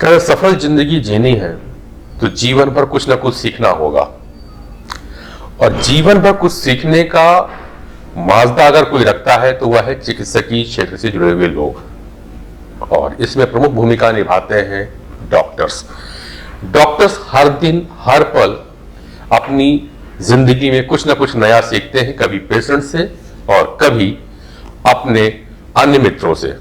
अगर सफल जिंदगी जीनी है तो जीवन पर कुछ ना कुछ सीखना होगा, और जीवन पर कुछ सीखने का माजदा अगर कोई रखता है तो वह है चिकित्सकीय क्षेत्र से जुड़े हुए लोग, और इसमें प्रमुख भूमिका निभाते हैं डॉक्टर्स। डॉक्टर्स हर दिन हर पल अपनी जिंदगी में कुछ ना कुछ नया सीखते हैं, कभी पेशेंट से और कभी अपने अन्य मित्रों से।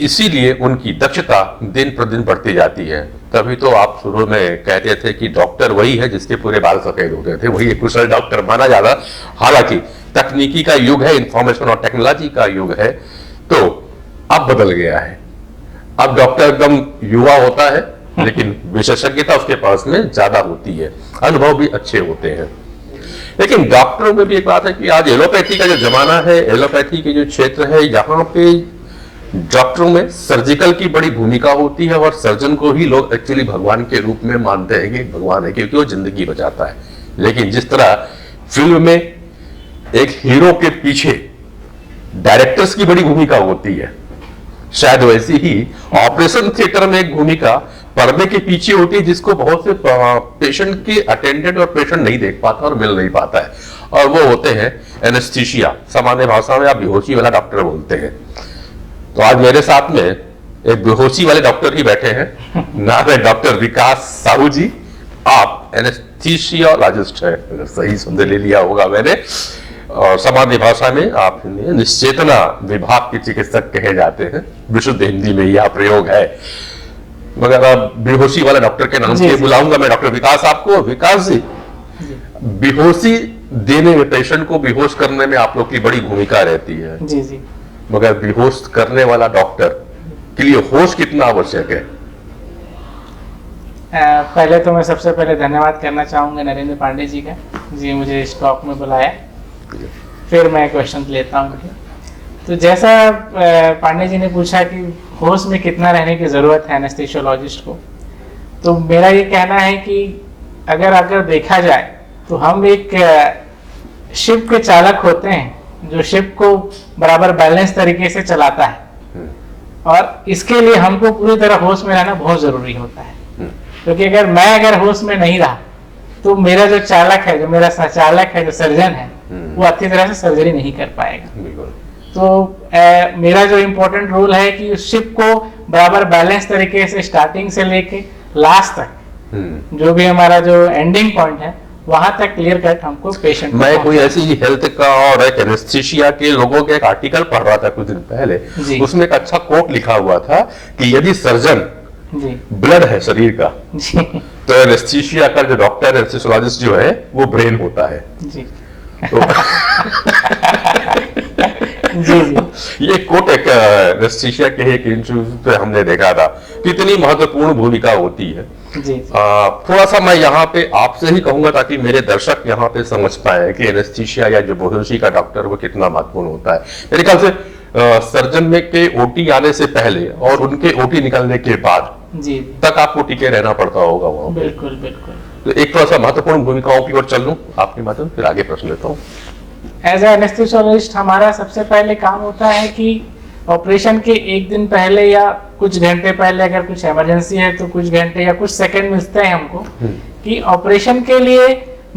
इसीलिए उनकी दक्षता दिन प्रतिदिन बढ़ती जाती है। तभी तो आप शुरू में कहते थे कि डॉक्टर वही है जिसके पूरे बाल सफेद होते थे, वही एक कुशल डॉक्टर माना जाता। हालांकि तकनीकी का युग है, इंफॉर्मेशन और टेक्नोलॉजी का युग है, तो अब बदल गया है। अब डॉक्टर एकदम युवा होता है, लेकिन विशेषज्ञता उसके पास में ज्यादा होती है, अनुभव भी अच्छे होते हैं। लेकिन डॉक्टरों में भी एक बात है कि आज एलोपैथी का जो जमाना है, एलोपैथी के जो क्षेत्र है, यहाँ पे डॉक्टरों में सर्जिकल की बड़ी भूमिका होती है, और सर्जन को ही लोग एक्चुअली भगवान के रूप में मानते हैं कि भगवान है, क्योंकि वो जिंदगी बचाता है। लेकिन जिस तरह फिल्म में एक हीरो के पीछे डायरेक्टर्स की बड़ी भूमिका होती है, शायद वैसी ही ऑपरेशन थिएटर में एक भूमिका पर्दे के पीछे होती है, जिसको बहुत से पेशेंट के अटेंडेंट और पेशेंट नहीं देख पाता और मिल नहीं पाता है, और वो होते हैं एनेस्थीसिया, सामान्य भाषा में आप बेहोशी वाला डॉक्टर बोलते हैं। तो आज मेरे साथ में एक बेहोशी वाले डॉक्टर ही बैठे हैं, नाम है डॉक्टर विकास साहू जी। आप एनेस्थीसियोलॉजिस्ट हैं, अगर सही शब्द ले लिया होगा मैंने, और सामान्य भाषा में आप निश्चेतना विभाग के चिकित्सक कहे जाते हैं। विशुद्ध हिंदी में यह प्रयोग है, मगर अब बेहोशी वाले डॉक्टर के नाम से बुलाऊंगा मैं डॉक्टर विकास आपको। विकास जी, बेहोशी देने में, पेशेंट को बेहोश करने में आप लोग की बड़ी भूमिका रहती है। जी जी। मगर बेहोश करने वाला डॉक्टर के लिए होश कितना आवश्यक है? पहले तो मैं सबसे पहले धन्यवाद करना चाहूंगा नरेंद्र पांडे जी का, जी मुझे इस टॉक में बुलाया। फिर मैं क्वेश्चन लेता हूँ। तो जैसा पांडे जी ने पूछा कि होश में कितना रहने की ज़रूरत है एनेस्थीसियोलॉजिस्ट को, तो मेरा ये कहना है कि अगर देखा जाए तो हम एक शिप के चालक होते हैं जो शिप को बराबर बैलेंस तरीके से चलाता है, और इसके लिए हमको पूरी तरह होश में रहना बहुत ज़रूरी होता है। क्योंकि अगर मैं होश में नहीं रहा तो मेरा जो चालक है, जो मेरा संचालक है, जो सर्जन है, वो अच्छी तरह से सर्जरी नहीं कर पाएगा। तो मेरा जो इम्पोर्टेंट रोल है कि उस शिप को बराबर बैलेंस तरीके से स्टार्टिंग से लेके लास्ट तक, जो भी हमारा जो एंडिंग पॉइंट है, वहां तक क्लियर कट हमको पेशेंट। मैं कोई ऐसी हेल्थ का और एक एनेस्थीसिया के लोगों के एक आर्टिकल पढ़ रहा था कुछ दिन पहले, उसमें एक अच्छा कोट लिखा हुआ था कि यदि सर्जन ब्लड है शरीर का, तो एनेस्थीसिया का जो डॉक्टर एनेस्थीसियोलॉजिस्ट जो है वो ब्रेन होता है। जी। तो जी जी। ये कोट एक एनेस्थीसिया के एक इंटरव्यू पे हमने देखा था, कितनी महत्वपूर्ण भूमिका होती है। जी। थोड़ा सा मैं यहाँ पे आपसे ही कहूंगा ताकि मेरे दर्शक यहाँ पे समझ पाए कि एनेस्थीसिया या जो बेहोशी का डॉक्टर वो कितना महत्वपूर्ण होता है। मेरे ख्याल से सर्जन में के ओटी आने से पहले और उनके ओटी निकलने के बाद जी तक आपको टिके रहना पड़ता होगा वहां। बिल्कुल बिल्कुल। तो एक थोड़ा सा महत्वपूर्ण भूमिकाओं की ओर चल लूं आपके माध्यम, फिर आगे प्रश्न लेता हूँ। एज एनेस्थीसियोलॉजिस्ट हमारा सबसे पहले काम होता है कि ऑपरेशन के एक दिन पहले या कुछ घंटे पहले, अगर कुछ इमरजेंसी है तो कुछ घंटे या कुछ सेकंड मिलते हैं हमको कि ऑपरेशन के लिए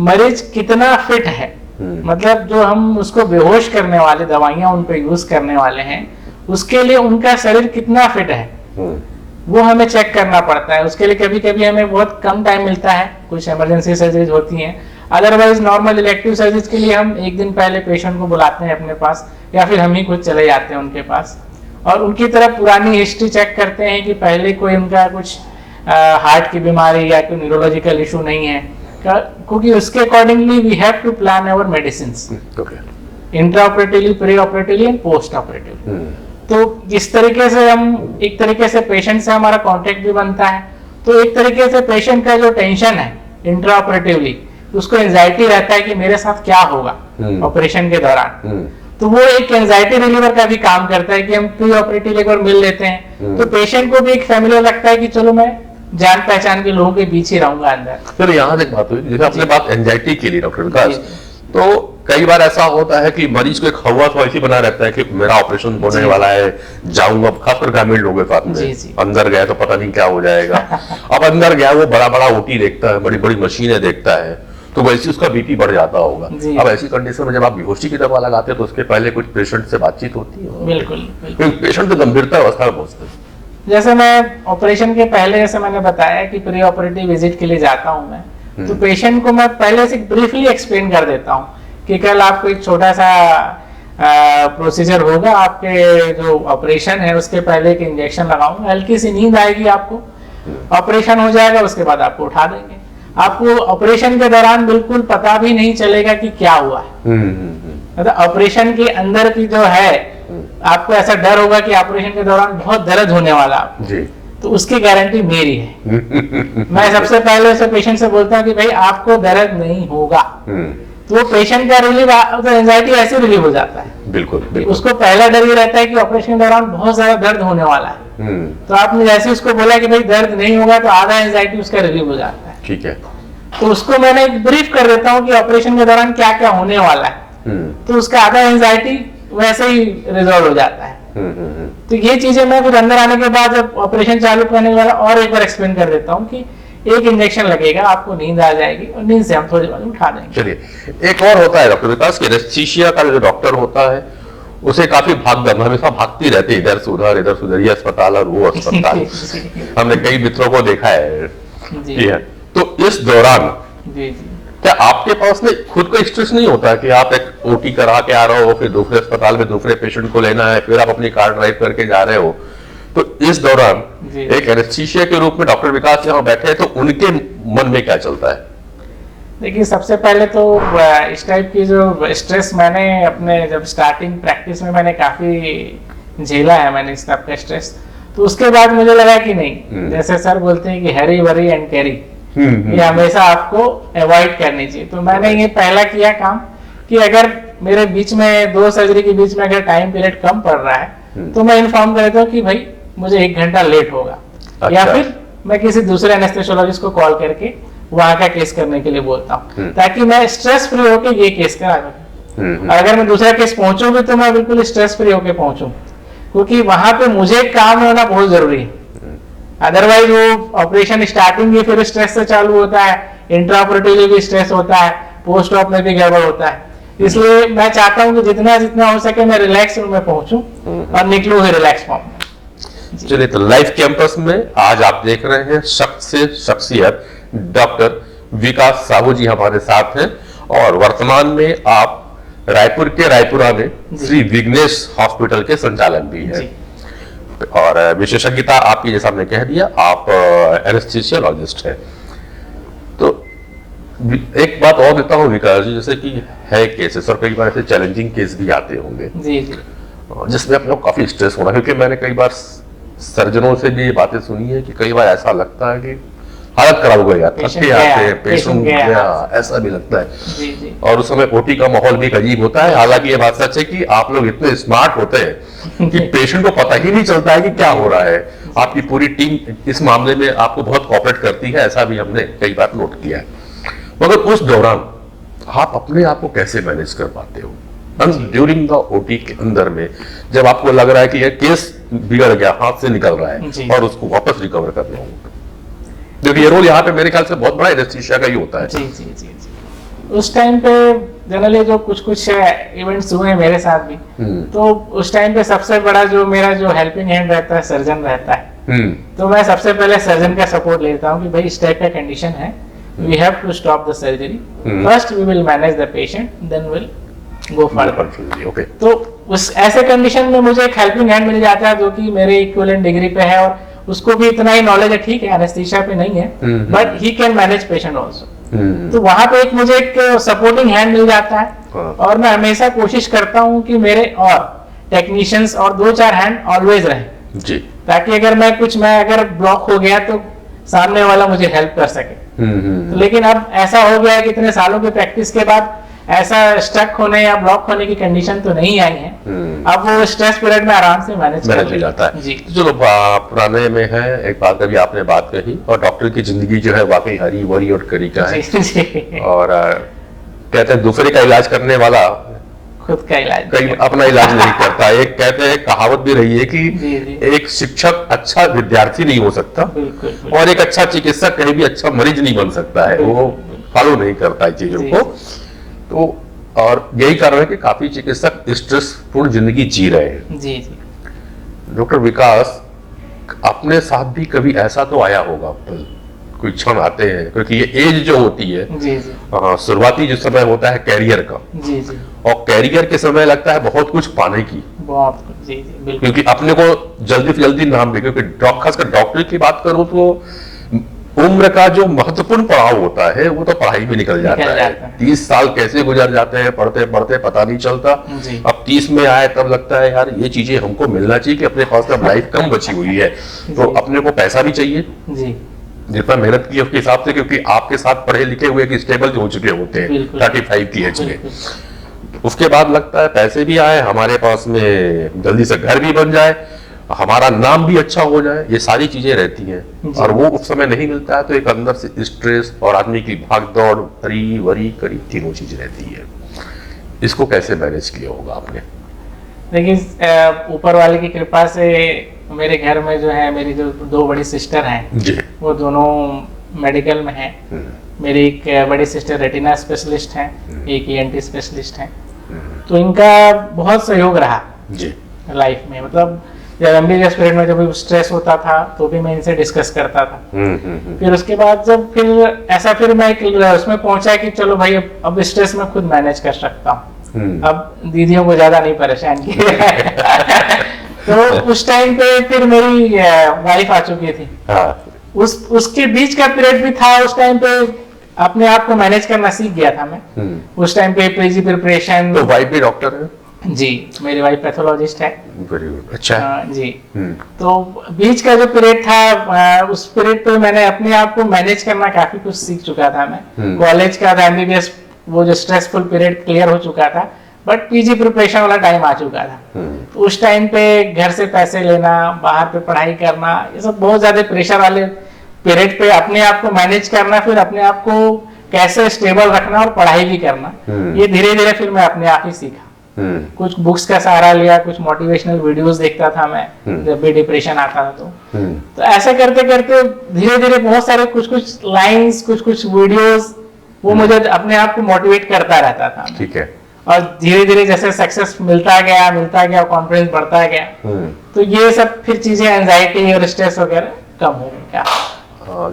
मरीज कितना फिट है। मतलब जो हम उसको बेहोश करने वाले दवाइयां उन पे यूज करने वाले हैं, उसके लिए उनका शरीर कितना फिट है वो हमें चेक करना पड़ता है। उसके लिए कभी कभी हमें बहुत कम टाइम मिलता है, कुछ इमरजेंसी सर्जरीज होती हैं। अदरवाइज नॉर्मल इलेक्टिव सर्जरीज के लिए हम एक दिन पहले पेशेंट को बुलाते हैं अपने पास, या फिर हम ही खुद चले जाते हैं उनके पास, और उनकी तरफ पुरानी हिस्ट्री चेक करते हैं कि पहले कोई उनका कुछ हार्ट की बीमारी या कोई न्यूरोलॉजिकल इशू नहीं है, क्योंकि उसके accordingly we have to plan our medicines intraoperatively, preoperatively and postoperatively. तो जिस तरीके से हम एक तरीके से पेशेंट से हमारा कांटेक्ट भी बनता है, तो एक तरीके से पेशेंट का जो टेंशन है इंट्रा ऑपरेटिवली, उसको एंजाइटी रहता है कि मेरे साथ क्या होगा ऑपरेशन के दौरान, तो वो एक एंजाइटी रिलीवर का भी काम करता है कि हम प्री ऑपरेटिव एक बार मिल लेते हैं, तो पेशेंट को भी एक फैमिलियर लगता है कि चलो मैं जान पहचान के लोगों के बीच ही रहूंगा अंदर। फिर यहाँ एक बात हुई, जैसे आपने बात एंजाइटी के लिए डॉक्टर विकास, तो कई बार ऐसा होता है कि मरीज को एक हवा तो ऐसी बना रहता है कि मेरा ऑपरेशन होने वाला है, जाऊंगा, खासकर ग्रामीण लोगों के साथ में, अंदर गया तो पता नहीं क्या हो जाएगा। अब अंदर गया वो बड़ा बड़ा ओटी देखता है, बड़ी बड़ी मशीनें देखता है, तो वैसे उसका बीपी बढ़ जाता होगा। अब ऐसी कंडीशन में जब आप बेहोशी की दवा लगाते हैं तो उसके पहले कुछ पेशेंट से बातचीत होती है? बिल्कुल, पेशेंट तो गंभीरता अवस्था में पहुंचते हैं। जैसे मैं ऑपरेशन के पहले, जैसे मैंने बताया कि प्री ऑपरेटिव विजिट के लिए जाता हूं मैं, तो पेशेंट को मैं पहले से ब्रीफली एक्सप्लेन कर देता हूं कि कल आपको एक छोटा सा प्रोसीजर होगा, आपके जो ऑपरेशन है उसके पहले एक इंजेक्शन लगाऊंगा, हल्की सी नींद आएगी आपको, ऑपरेशन हो जाएगा, उसके बाद आपको उठा देंगे। आपको ऑपरेशन के दौरान बिल्कुल पता भी नहीं चलेगा कि क्या हुआ है। मतलब ऑपरेशन के अंदर की जो है, आपको ऐसा डर होगा कि ऑपरेशन के दौरान बहुत दर्द होने वाला जी, तो उसकी गारंटी मेरी है। मैं सबसे पहले उसे पेशेंट से बोलता हूँ कि भाई आपको दर्द नहीं होगा, तो वो पेशेंट का रिलीव, तो एंजाइटी ऐसे रिलीव हो जाता है। बिल्कुल। उसको पहला डर ये रहता है कि ऑपरेशन के दौरान बहुत ज्यादा दर्द होने वाला है, तो आपने जैसे उसको बोला कि भाई दर्द नहीं होगा, तो आधा एंजाइटी उसका रिलीव हो जाता है। ठीक है, तो उसको मैंने एक ब्रीफ कर देता हूँ कि ऑपरेशन के दौरान क्या क्या होने वाला है, तो उसका आधा एंजाइटी वैसे ही रिजॉल्व हो जाता है। तो ये चीजें मैं फिर अंदर आने के बाद जब ऑपरेशन चालू करने वाला और एक बार एक्सप्लेन कर देता हूँ कि एक इंजेक्शन लगेगा, आपको नींद आ जाएगी और नींद से हम थोड़ी देर उठा देंगे। चलिए, एक और होता है डॉक्टर विकास, की एनेस्थीसिया का जो डॉक्टर होता है उसे काफी भागदौड़ हमेशा भागती रहती है, इधर से उधर, ये अस्पताल और वो अस्पताल। हमने कई मित्रों को देखा है। तो इस दौरान क्या आपके पास में खुद को स्ट्रेस नहीं होता कि आप एक ओटी करा के आ रहे हो, फिर दूसरे अस्पताल में दूसरे पेशेंट को लेना है, फिर आप अपनी कार ड्राइव करके जा रहे हो, तो इस दौरान एक एनेस्थीसिया के रूप में डॉक्टर विकास यहाँ बैठे हैं, तो उनके मन में क्या चलता है? देखिए, सबसे पहले तो इस टाइप की जो स्ट्रेस मैंने अपने जब स्टार्टिंग प्रैक्टिस में मैंने काफी झेला है, मैंने इस टाइप का स्ट्रेस, तो उसके बाद मुझे लगा कि नहीं, जैसे सर बोलते हैं कि हैरी वरी एंड कैरी, ये हमेशा आपको अवॉइड करनी चाहिए। तो मैंने ये पहला किया काम कि अगर मेरे बीच में 2 सर्जरी के बीच में अगर टाइम पीरियड कम पड़ रहा है, तो मैं इन्फॉर्म कर देता हूँ कि भाई मुझे 1 घंटा लेट होगा। अच्छा। या फिर मैं किसी दूसरे एनेस्थेसियोलॉजिस्ट को कॉल करके वहां का केस करने के लिए बोलता हूँ, ताकि मैं स्ट्रेस फ्री होकर ये केस करा सकूं। अगर मैं दूसरा केस पहुंचूंगी तो मैं बिल्कुल स्ट्रेस फ्री होकर पहुंचूं, क्योंकि वहां पे मुझे काम होना बहुत जरूरी है। अदरवाइज वो ऑपरेशन स्टार्टिंग भी फिर स्ट्रेस से चालू होता है, इंट्राऑपरेटिवली भी स्ट्रेस होता है, पोस्ट ऑप में भी गड़बड़ होता है। इसलिए मैं चाहता हूँ कि जितना हो सके मैं रिलैक्स रूम में पहुंचूं और निकलूं ही रिलैक्स फॉर्म में। चलिए, तो लाइव कैंपस में आज आप देख रहे हैं शख्स से शख्सियत डॉक्टर विकास साहू जी हमारे साथ हैं, और वर्तमान में आप रायपुर के रायपुरा में श्री विघ्नेश हॉस्पिटल के संचालक भी हैं, और विशेषज्ञता आपकी, जैसा आपने कह दिया, आप एनेस्थीसियोलॉजिस्ट हैं। तो एक बात और देता हूँ विकास जी, जैसे कि है केसेस और कई बार ऐसे चैलेंजिंग केस भी आते होंगे जिसमें अपने को काफी स्ट्रेस होना, क्योंकि मैंने कई बार सर्जनों से भी ये बातें सुनी है कि कई बार ऐसा लगता है कि हालत खराब हो गया, थके आते हैं, पेशेंट गया, ऐसा भी लगता है। और उस समय ओटी का माहौल भी अजीब होता है। हालांकि ये बात सच है कि आप लोग इतने स्मार्ट होते हैं कि पेशेंट को पता ही नहीं चलता है कि क्या हो रहा है। आपकी पूरी टीम इस मामले में आपको बहुत कोऑपरेट करती है, ऐसा भी हमने कई बार नोट किया है। मगर उस दौरान आप अपने आप को कैसे मैनेज कर पाते हो ड्यूरिंग द ओटी के अंदर में, जब आपको लग रहा है कि यह केस बिगड़ गया, हाथ से निकल रहा है और उसको वापस रिकवर करना होगा? क्योंकि ये रोल यहाँ पे मेरे ख्याल से बहुत बड़ा एनेस्थीसिया का ही होता है। जी। उस टाइम पे जनरली जो कुछ इवेंट्स हुए हैं मेरे साथ भी, तो उस टाइम पे सबसे बड़ा जो मेरा जो हेल्पिंग हैंड रहता है, सर्जन रहता है। तो मैं सबसे पहले सर्जन का सपोर्ट लेता हूँ कि भाई इस टाइप का कंडीशन है, we have to stop the surgery, first we will manage the patient, then will go further. तो उस ऐसे कंडीशन में मुझे एक हेल्पिंग हैंड मिल जाता है जो कि मेरे इक्विवेलेंट डिग्री पे है, और उसको भी इतना ही नॉलेज है, ठीक है एनेस्थीसिया पे नहीं है, but he can manage patient also. तो वहां पे मुझे एक सपोर्टिंग हैंड मिल जाता है, और मैं हमेशा कोशिश करता हूँ कि मेरे और टेक्नीशियंस और 2-4 हैंड ऑलवेज रहे जी, ताकि अगर मैं अगर ब्लॉक हो गया तो सामने वाला मुझे हेल्प कर सके। तो लेकिन अब ऐसा हो गया है कि इतने सालों की प्रैक्टिस के बाद ऐसा स्टक होने या ब्लॉक होने की कंडीशन तो नहीं आई है। अब वो स्ट्रेस पीरियड में आराम से मैनेज हो जाता है। जी, चलो, पुराने में है एक बात, अभी आपने बात कही, और डॉक्टर की जिंदगी जो है वाकई हरी वरी और करी का है। और कहते हैं दूसरे का इलाज करने वाला खुद का इलाज कहीं अपना इलाज नहीं करता। एक कहते हैं, कहावत भी रही है कि जी, जी। एक शिक्षक अच्छा विद्यार्थी नहीं हो सकता बिल्कुल, बिल्कुल। और एक अच्छा चिकित्सक कहीं भी अच्छा मरीज नहीं बन सकता है, वो फॉलो नहीं करता है चीजों जी, को। तो और यही कारण है कि काफी चिकित्सक स्ट्रेसफुल जिंदगी जी रहे हैं। जी जी डॉक्टर विकास, अपने साथ भी कभी ऐसा तो आया होगा, कोई क्षण आते हैं, क्योंकि ये एज जो होती है, जी जी शुरुआती जो समय होता है कैरियर का, जी जी और कैरियर के समय लगता है बहुत कुछ पाने की, बहुत जी जी बिल्कुल क्योंकि अपने को जल्दी से जल्दी नाम भी, क्योंकि खासकर डॉक्टरी की बात करूं तो उम्र का जो महत्वपूर्ण पड़ाव होता है वो तो पढ़ाई में निकल जाता है। 30 साल कैसे गुजर जाते हैं पढ़ते पढ़ते, पता नहीं चलता। जी। अब 30 में आए तब लगता है यार ये चीजें हमको मिलना चाहिए कि अपने पास अब लाइफ कम बची हुई है, तो अपने को पैसा भी चाहिए जी जितना मेहनत की उसके हिसाब से, क्योंकि आपके साथ पढ़े लिखे हुए कि स्टेबल जो हो चुके होते हैं बिल्कुल। 35 की एज में। बिल्कुल। उसके बाद लगता है पैसे भी आए हमारे पास में, जल्दी से घर भी बन जाए, हमारा नाम भी अच्छा हो जाए, ये सारी चीजें रहती हैं, जी। और वो उस समय नहीं मिलता है, तो एक अंदर से स्ट्रेस और आदमी की भाग दौड़, हरी वरी करी तीनों चीज रहती है। इसको कैसे मैनेज किया होगा आपने? देखिए, ऊपर वाले की कृपा से मेरे घर में जो है, मेरी जो 2 बड़ी सिस्टर हैं जी। वो दोनों मेडिकल में हैं। मेरी एक बड़ी सिस्टर रेटिना स्पेशलिस्ट हैं, एक ENT स्पेशलिस्ट हैं। तो इनका बहुत सहयोग रहा जी। लाइफ में। मतलब जब MBBS पीरियड में जब भी स्ट्रेस होता था तो भी मैं इनसे डिस्कस करता था। फिर उसके बाद जब फिर मैं उसमें पहुंचा कि चलो भाई अब स्ट्रेस में खुद मैनेज कर सकता हूँ, अब दीदियों को ज्यादा नहीं परेशान किया। तो उस टाइम पे फिर मेरी वाइफ आ चुकी थी। हाँ। उसके बीच का पीरियड भी था, उस टाइम पे अपने आप को मैनेज करना सीख गया था मैं। उस टाइम पे PG प्रिपरेशन। तो वाइफ भी डॉक्टर है? जी, मेरी वाइफ पैथोलॉजिस्ट है। वेरी गुड, अच्छा है। जी। तो बीच का जो पीरियड था, उस पीरियड पे मैंने अपने आप को मैनेज करना काफी कुछ सीख चुका था मैं। कॉलेज का था, MBBS वो जो स्ट्रेसफुल पीरियड क्लियर हो चुका था, बट PG प्रिपरेशन वाला टाइम आ चुका था। तो उस टाइम पे घर से पैसे लेना, बाहर पे पढ़ाई करना, ये सब बहुत ज्यादा प्रेशर वाले पीरियड पे अपने आप को मैनेज करना, फिर अपने आप को कैसे स्टेबल रखना और पढ़ाई भी करना, ये धीरे धीरे फिर मैं अपने आप ही सीखा। कुछ बुक्स का सहारा लिया, कुछ मोटिवेशनल वीडियोस देखता था मैं जब भी डिप्रेशन आता था। तो ऐसा करते करते धीरे धीरे बहुत सारे कुछ लाइंस, कुछ वीडियोस, वो मुझे अपने आप को मोटिवेट करता रहता था। ठीक है। और धीरे धीरे जैसे सक्सेस मिलता गया, कॉन्फिडेंस बढ़ता गया, तो ये सब फिर चीजें, एंजाइटी और स्ट्रेस वगैरह कम हो गया।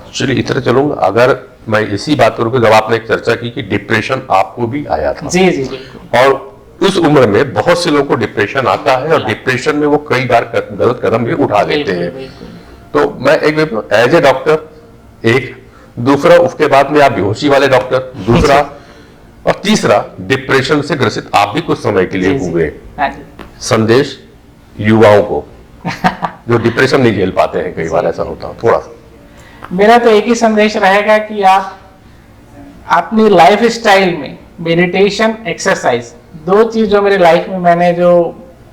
चलिए इस तरह चलूंगा। अगर मैं इसी बात करूँ, जब आपने एक चर्चा की कि डिप्रेशन आपको भी आया था। जी जी बिल्कुल। और उस उम्र में बहुत से लोगों को डिप्रेशन आता है, और डिप्रेशन में वो कई बार गलत कदम भी उठा लेते हैं। तो मैं एक एज ए डॉक्टर एक, दूसरा उसके बाद में आप बेहोशी वाले डॉक्टर दूसरा, और तीसरा डिप्रेशन से ग्रसित आप भी कुछ समय के लिए हुए। संदेश युवाओं को जो डिप्रेशन नहीं झेल पाते हैं, कई बार ऐसा होता है, थोड़ा सा मेरा तो एक ही संदेश रहेगा कि आप अपनी लाइफ स्टाइल में मेडिटेशन, एक्सरसाइज, 2 चीज जो मेरे लाइफ में मैंने जो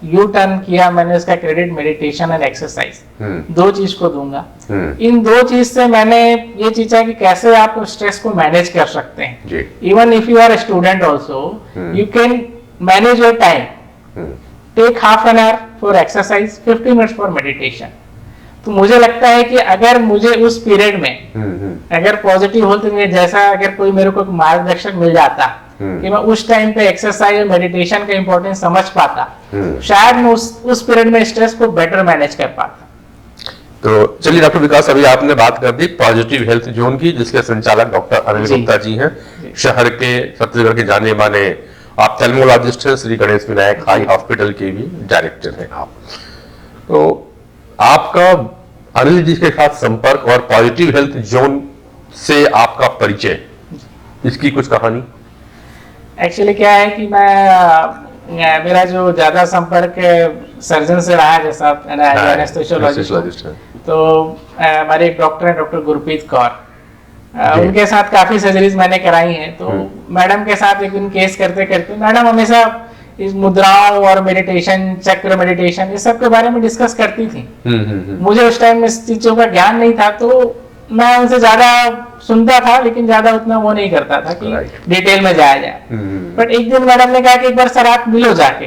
यू टर्न किया, मैंने उसका क्रेडिट मेडिटेशन एंड एक्सरसाइज 2 चीज को दूंगा। इन 2 चीज से मैंने ये चीजा कि कैसे आप स्ट्रेस को मैनेज कर सकते हैं। Even if you are a student also, you can manage your time, take half an hour for exercise, 50 minutes for meditation. तो मुझे लगता है कि अगर मुझे उस पीरियड में अगर पॉजिटिव होते हुए, जैसा अगर कोई मेरे को मार्गदर्शक मिल जाता कि मैं उस टाइम पे एक्सरसाइज और मेडिटेशन का इंपॉर्टेंस समझ पाता, शायद मैं उस पीरियड में स्ट्रेस को बेटर मैनेज कर पाता। तो चलिए डॉक्टर विकास, अभी आपने बात कर दी पॉजिटिव हेल्थ जोन की, जिसके संचालक डॉक्टर अनिल गुप्ता जी हैं, शहर के, छत्तीसगढ़ के जाने माने ऑप्थेल्मोलॉजिस्ट हैं, श्री गणेश विनायक आई हॉस्पिटल के भी डायरेक्टर हैं आप। तो आपका अनिल जी के साथ संपर्क और पॉजिटिव हेल्थ जोन से आपका परिचय, इसकी कुछ कहानी? एक्चुअली क्या है कि मेरा जो ज्यादा संपर्क सर्जन से रहा, जैसा एनेस्थेसियोलॉजिस्ट, तो हमारे एक डॉक्टर हैं, डॉक्टर गुरप्रीत कौर, उनके साथ काफी सर्जरीज मैंने कराई हैं। तो मैडम के साथ एक दिन केस करते करते मैडम हमेशा इस मुद्राओं और मेडिटेशन, चक्र मेडिटेशन, ये सब के बारे में डिस्कस करती थी। मुझे उस टाइम इस चीजों का ज्ञान नहीं था, तो मैं उनसे ज्यादा सुनता था, लेकिन ज्यादा उतना वो नहीं करता था कि डिटेल में जाया जाए। बट एक दिन मैडम ने कहा कि एक बार सर आप मिलो जाके,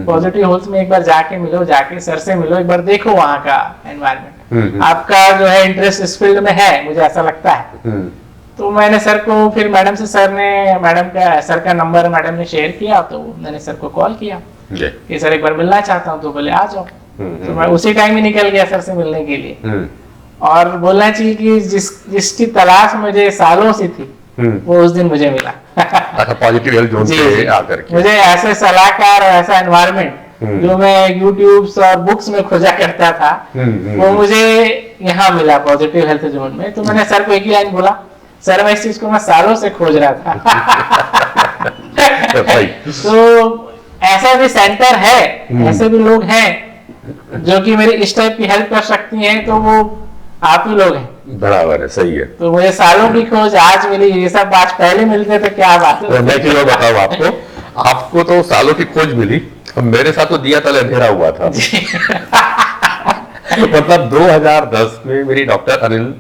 पॉजिटिव हेल्थ में एक बार जाके मिलो, जाके सर से मिलो, एक बार देखो वहाँ का एनवायरनमेंट, आपका जो है इंटरेस्ट इस फील्ड में है, मुझे ऐसा लगता है। तो मैंने सर को फिर मैडम से, सर का नंबर मैडम ने शेयर किया, तो मैंने सर को कॉल किया कि सर एक बार मिलना चाहता हूँ, तो बोले आ जाओ। तो मैं उसी टाइम ही निकल गया सर से मिलने के लिए। और बोलना चाहिए कि जिसकी तलाश मुझे सालों से थी, वो उस दिन मुझे मिला। पॉजिटिव हेल्थ जोन से आकर के मुझे ऐसे सलाहकार और ऐसा एनवायरनमेंट जो मैं यूट्यूब और बुक्स में खोजा करता था, वो मुझे यहाँ मिला पॉजिटिव हेल्थ जोन में। तो मैंने सर को एक ही लाइन बोला, सर मैं इस चीज को मैं सालों से खोज रहा था। तो ऐसा भी सेंटर है, ऐसे भी लोग हैं जो कि मेरी इस टाइप की हेल्प कर सकती हैं, तो वो आप ही लोग हैं। बराबर है, सही है। तो मुझे सालों की खोज आज मिली, ये सब आज पहले मिलते थे क्या बात है। मैं क्यों बताऊं आपको तो सालों की खोज मिली, मेरे साथ तो दिया तले अंधेरा हुआ था। मतलब 2010 में मेरी डॉक्टर अनिल,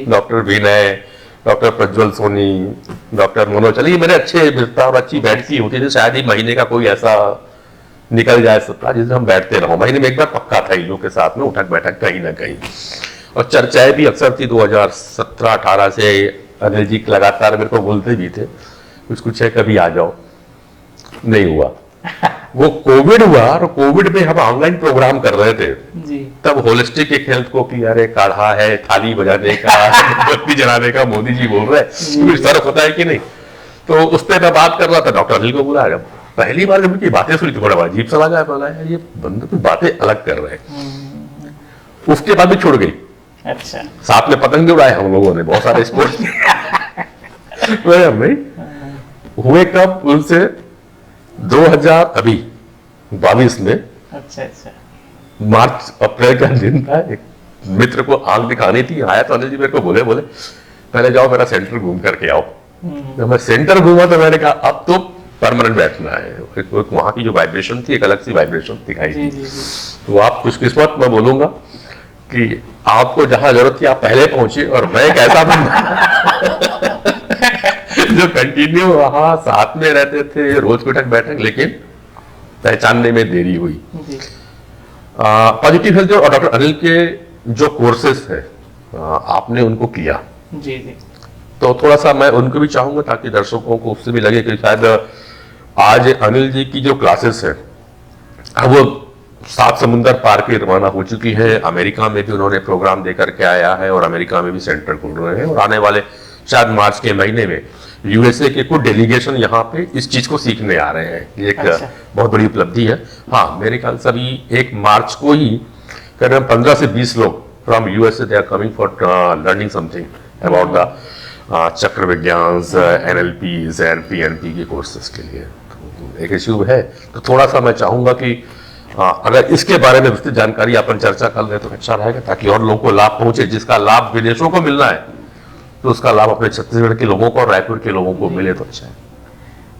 डॉक्टर विनय, डॉक्टर प्रज्वल सोनी, डॉक्टर मनोज, चलिए मेरे अच्छे मिलता और अच्छी बैठकी होती थी। शायद ही महीने का कोई ऐसा निकल जाए सप्ताह जिसमें हम बैठते रहो, महीने में एक बार पक्का था इन लोग के साथ में उठक बैठक कहीं ना कहीं। और चर्चाएं भी अक्सर थी। 2017-18 से अनिल जी लगातार मेरे को बोलते भी थे कुछ है, कभी आ जाओ, नहीं हुआ। वो कोविड हुआ और कोविड में हम ऑनलाइन प्रोग्राम कर रहे थे जी। तब होलिस्टिक एक हेल्थ को कि अरे काढ़ा है, थाली बजाने का, बत्ती जलाने का मोदी जी बोल रहे हैं, कुछ फर्क होता है कि नहीं। तो उस पर मैं बात कर रहा था, डॉक्टर अनिल को बुलाया। पहली बार जब उनकी बातें सुनी तो बड़ा अजीब सा लगा, बोला ये बंदे तो बातें अलग कर रहे हैं। उसके बाद भी छोड़ गई। अच्छा। साथ में पतंग भी उड़ाए हम लोगों ने, बहुत सारे स्पोर्ट्स हुए। कब उनसे 2022 में, अच्छा, मार्च अप्रैल का दिन था। एक मित्र को आंख दिखानी थी, आया तो अनिल जी मेरे को बोले पहले जाओ मेरा सेंटर घूम करके आओ। जब मैं सेंटर घूमा तो मैंने कहा अब तो परमानेंट बैठना है। वहां की जो वाइब्रेशन थी, एक अलग सी वाइब्रेशन दिखाई थी। तो आप खुशकिस्मत, मैं बोलूंगा कि आपको जहां जरूरत थी आप पहले पहुंचे, और मैं एक ऐसा बंदा जो कंटिन्यू वहां साथ में रहते थे, रोज बैठक बैठक, लेकिन पहचानने में देरी हुई। पॉजिटिव हेल्थ और डॉक्टर अनिल के जो कोर्सेस है आपने उनको किया जी जी, तो थोड़ा सा मैं उनको भी चाहूंगा ताकि दर्शकों को उससे भी लगे कि शायद आज अनिल जी की जो क्लासेस है अब वो 7 समुंदर पार के रवाना हो चुकी है। अमेरिका में भी उन्होंने प्रोग्राम देकर के आया है और अमेरिका में भी सेंटर खोल रहे हैं, और आने वाले शायद मार्च के महीने में यूएसए के कुछ डेलीगेशन यहाँ पे इस चीज को सीखने आ रहे हैं। ये एक बहुत बड़ी उपलब्धि है। हाँ, मेरे ख्याल से अभी 1 मार्च को ही करीब 15 से 20 लोग from USA they are coming for learning something about the chakra vigyan, NLP and PNP के कोर्सेज के लिए। तो एक इश्यू है, तो थोड़ा सा मैं चाहूंगा कि अगर इसके बारे में विस्तृत जानकारी अपन चर्चा कर ले तो अच्छा रहेगा, ताकि और लोगों को लाभ पहुंचे। जिसका लाभ विदेशों को मिलना है तो उसका लाभ अपने छत्तीसगढ़ के लोगों को और रायपुर के लोगों को मिले तो अच्छा है।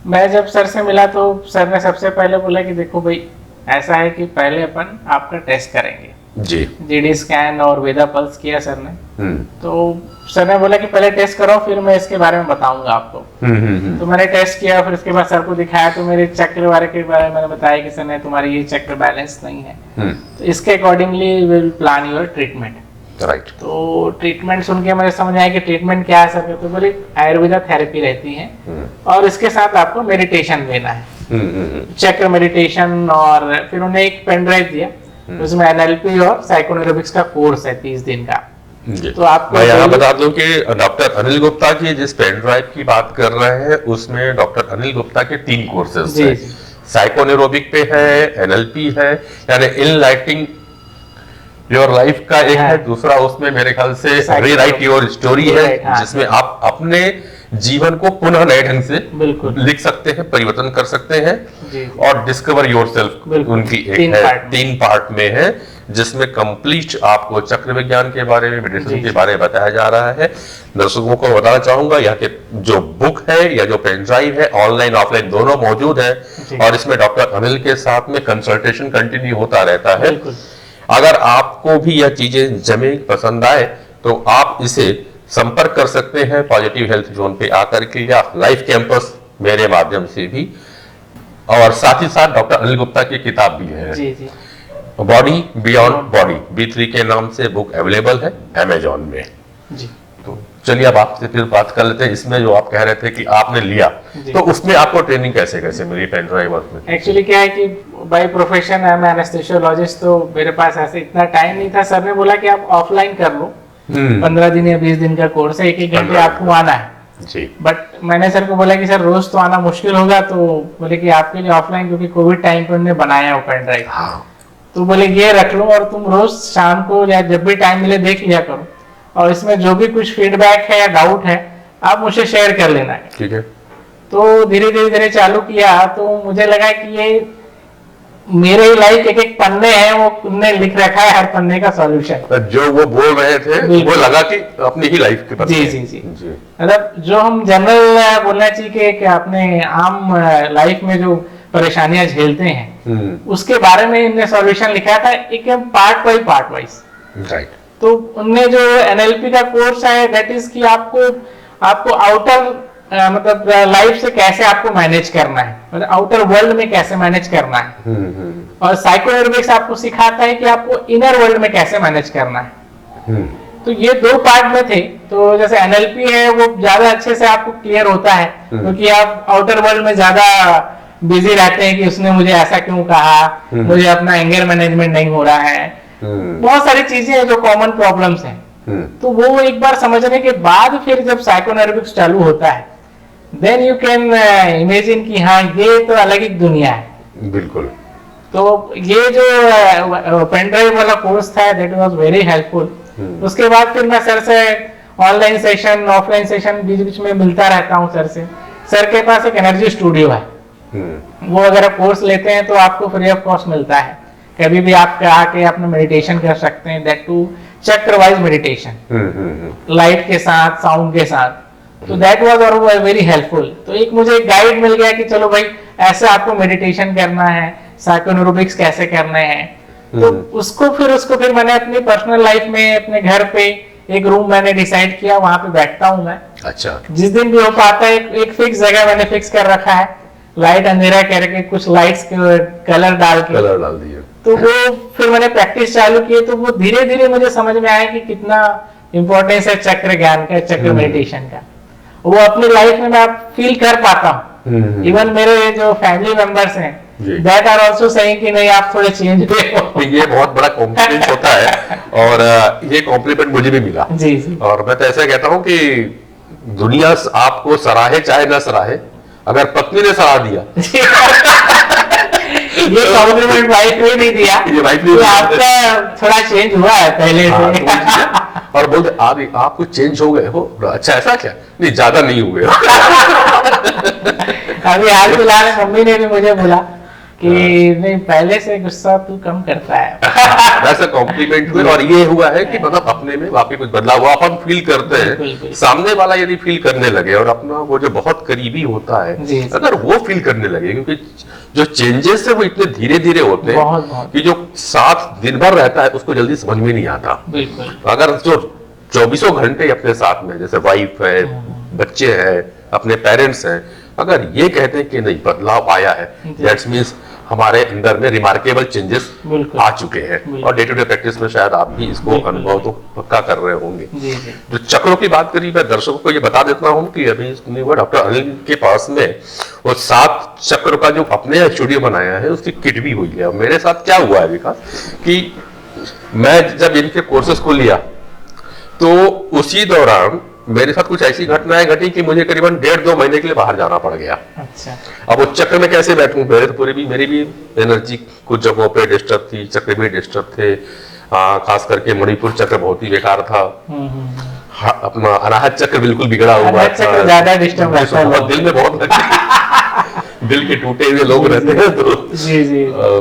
मैं जब सर से मिला तो सर ने सबसे पहले बोला कि देखो भाई, ऐसा है कि पहले अपन आपका टेस्ट करेंगे जी। जीडी स्कैन और वेदा पल्स किया सर ने। तो सर ने बोला कि पहले टेस्ट करो, फिर मैं इसके बारे में बताऊंगा आपको। तो मैंने टेस्ट किया, फिर उसके बाद सर को दिखाया, तो मेरे चक्र वाले के बारे में मैंने बताया कि सर ने तुम्हारी ये चक्र बैलेंस नहीं है, तो इसके accordingly will plan your treatment. Right. तो ट्रीटमेंट सुन के मुझे समझ आया कि ट्रीटमेंट क्या है सर। तो बोले आयुर्वेदा थेरेपी रहती है और इसके साथ आपको मेडिटेशन देना है, चक्र मेडिटेशन। और फिर उन्हें एक पेन ड्राइव दिया, उसमें एनएलपी और साइकोन्यूरोबिक्स का कोर्स है 30 दिन का। तो आपको मैं यहाँ बता दूं कि डॉक्टर अनिल गुप्ता की जिस पेन ड्राइव की बात कर रहे हैं उसमें डॉक्टर अनिल गुप्ता के 3 कोर्सेज हैं। साइकोन्यूरोबिक पे है, एनएलपी है, यानी इनलाइटिंग योर लाइफ का एक है, दूसरा उसमें मेरे ख्याल से रीराइट योर स्टोरी है, जिसमें आप अपने जीवन को पुनः नए ढंग से लिख सकते हैं, परिवर्तन कर सकते हैं। और डिस्कवर योरसेल्फ उनकी एक है, 3 पार्ट में है, जिसमें कंप्लीट आपको चक्र विज्ञान के बारे में, मेडिसिन के बारे में बताया जा रहा है। दर्शकों को बताना चाहूंगा यहाँ के जो बुक है या जो पेन ड्राइव है, ऑनलाइन ऑफलाइन दोनों मौजूद है, और इसमें डॉक्टर अनिल के साथ में कंसल्टेशन कंटिन्यू होता रहता है। अगर आपको भी यह चीजें जमे पसंद आए तो आप इसे संपर्क कर सकते हैं पॉजिटिव हेल्थ जोन पे आकर के, या लाइफ कैंपस मेरे माध्यम से भी। और साथ ही साथ डॉक्टर अनिल गुप्ता की किताब भी है, जी जी, बॉडी बियॉन्ड बॉडी, B3 के नाम से बुक अवेलेबल है अमेजॉन में। जी। तो चलिए अब आपसे फिर बात कर लेते हैं। इसमें जो आप कह रहे थे कि आपने लिया, तो उसमें आपको ट्रेनिंग कैसे कैसे मिली पेन ड्राइव वर्क में? एक्चुअली क्या है कि बाय प्रोफेशन है मैं एनेस्थेसियोलॉजिस्ट, तो मेरे पास ऐसे इतना टाइम नहीं था। सर ने बोला कि आप ऑफलाइन कर लो, 15 दिन या 20 दिन का कोर्स है, 1-1 घंटे आपको आना है जी। बट मैंने सर को बोला कि सर रोज तो आना मुश्किल होगा, तो बोले कि आपके लिए ऑफलाइन, क्योंकि कोविड टाइम पे उन्होंने बनाया वो पेन ड्राइव। हाँ। तो बोले ये रख लो और तुम रोज शाम को या जब भी टाइम मिले देख लिया करो, और इसमें जो भी कुछ फीडबैक है या डाउट है आप मुझे शेयर कर लेना है। ठीक है। तो धीरे धीरे चालू किया, तो मुझे लगा कि ये मेरे ही लाइफ एक पन्ने हैं, वो उनने लिख रखा है हर पन्ने का सॉल्यूशन। तो जो वो बोल रहे थे वो लगा कि अपनी ही लाइफ के जी जी जी, मतलब जो हम जनरल बोलना चाहिए कि अपने आम लाइफ में जो परेशानियां झेलते हैं उसके बारे में इनने सॉल्यूशन लिखा था, एक पार्ट वाइज। राइट। तो उनने जो NLP का कोर्स है दैट इज कि आपको आउटर मतलब लाइफ से कैसे आपको मैनेज करना है, मतलब आउटर वर्ल्ड में कैसे मैनेज करना है। और साइकोएरोबिक्स आपको सिखाता है कि आपको इनर वर्ल्ड में कैसे मैनेज करना है। तो ये 2 पार्ट में थे। तो जैसे NLP है वो ज्यादा अच्छे से आपको क्लियर होता है, क्योंकि आप आउटर वर्ल्ड में ज्यादा बिजी रहते हैं कि उसने मुझे ऐसा क्यों कहा, मुझे अपना एंगर मैनेजमेंट नहीं हो रहा है, बहुत सारी चीजें हैं जो कॉमन प्रॉब्लम्स हैं। तो वो एक बार समझने के बाद फिर जब साइकोएरोबिक्स चालू होता है देन यू कैन इमेजिन कि हाँ ये तो अलग ही दुनिया है। बिल्कुल। तो ये जो पेन ड्राइव वाला कोर्स था दैट वाज वेरी हेल्पफुल। उसके बाद फिर मैं सर से ऑनलाइन सेशन ऑफलाइन सेशन बीच बीच में मिलता रहता हूँ सर से। सर के पास एक एनर्जी स्टूडियो है, वो अगर आप कोर्स लेते हैं तो आपको फ्री ऑफ कॉस्ट मिलता है। कभी भी आप आके अपना मेडिटेशन कर सकते हैं, दैट टू चक्र वाइज मेडिटेशन, लाइट के साथ साउंड के साथ। तो दैट वाज और वेरी हेल्पफुल। तो एक मुझे गाइड मिल गया कि चलो भाई ऐसे आपको मेडिटेशन करना है, साइकोएरोबिक्स कैसे करने हैं। तो उसको फिर मैंने अपनी पर्सनल लाइफ में अपने घर पे एक रूम मैंने डिसाइड किया, वहां पे बैठता हूँ मैं। अच्छा। जिस दिन भी हो पाता है एक फिक्स जगह मैंने फिक्स कर रखा है, लाइट अंधेरा करके कुछ लाइट्स के कलर डाल दिए। तो वो फिर मैंने प्रैक्टिस चालू की, तो वो धीरे धीरे मुझे समझ में आया कि कितना इंपॉर्टेंस है चक्र ज्ञान का, चक्र मेडिटेशन का। वो अपनी लाइफ में मैं फील कर पाता हूँ। इवन मेरे जो फैमिली मेंबर्स हैं दैट आर आल्सो सेइंग कि नहीं आप थोड़े चेंज हुए हो। ये बहुत बड़ा कॉम्प्लीमेंट होता है, और ये कॉम्प्लीमेंट मुझे भी मिला। जी जी। और मैं तो ऐसा कहता हूँ कि दुनिया आपको सराहे चाहे ना सराहे, अगर पत्नी ने सराह दिया ये कॉम्प्लीमेंट वाइफ ने नहीं दिया, ये वाइफ ने तो आपका थोड़ा चेंज हुआ है पहले से। तो और बोलते आप कुछ चेंज हो गए हो। अच्छा ऐसा क्या? नहीं ज्यादा नहीं हुए। अभी हाल फिलहाल मम्मी ने भी मुझे बोला कि नहीं पहले से गुस्सा तू कम करता है। वैसा कॉम्प्लीमेंट हुए, और ये हुआ है कि मतलब अपने में वाकई कुछ बदलाव हुआ, अपन फील करते हैं। सामने वाला यदि फील करने लगे और अपना वो जो बहुत करीबी होता है अगर वो फील करने लगे, क्योंकि जो चेंजेस है वो इतने धीरे धीरे होते हैं कि जो साथ दिन भर रहता है उसको जल्दी समझ में नहीं आता। अगर जो 24 घंटे अपने साथ में, जैसे वाइफ है, बच्चे हैं, अपने पेरेंट्स हैं, अगर ये कहते हैं कि नहीं बदलाव आया है, दैट्स मींस हमारे अंदर में रिमार्केबल चेंजेस आ चुके हैं। और डे टू डे प्रैक्टिस में शायद आप भी इसको अनुभव तो पक्का कर रहे होंगे। जो चक्रों की बात करी, मैं दर्शकों को ये बता देता हूँ कि अभी डॉक्टर अनिल के पास में वो 7 चक्र का जो अपने स्टूडियो बनाया है उसकी किट भी हुई है। मेरे साथ क्या हुआ है विकास कि मैं जब इनके कोर्सेस को लिया तो उसी दौरान मेरे साथ कुछ ऐसी घटनाएं घटी कि मुझे करीबन 1.5-2 महीने के लिए बाहर जाना पड़ गया। अच्छा। अब उस चक्र में कैसे बैठूं? मेरी भी एनर्जी कुछ जगहों पे डिस्टर्ब थी, चक्र भी डिस्टर्ब थे। खास करके मणिपुर चक्र बहुत ही बेकार था। अपना अनाहत चक्र बिल्कुल बिगड़ा हुआ था, ज्यादा डिस्टर्ब रहता है, दिल में बहुत दिल के टूटे हुए लोग रहते हैं।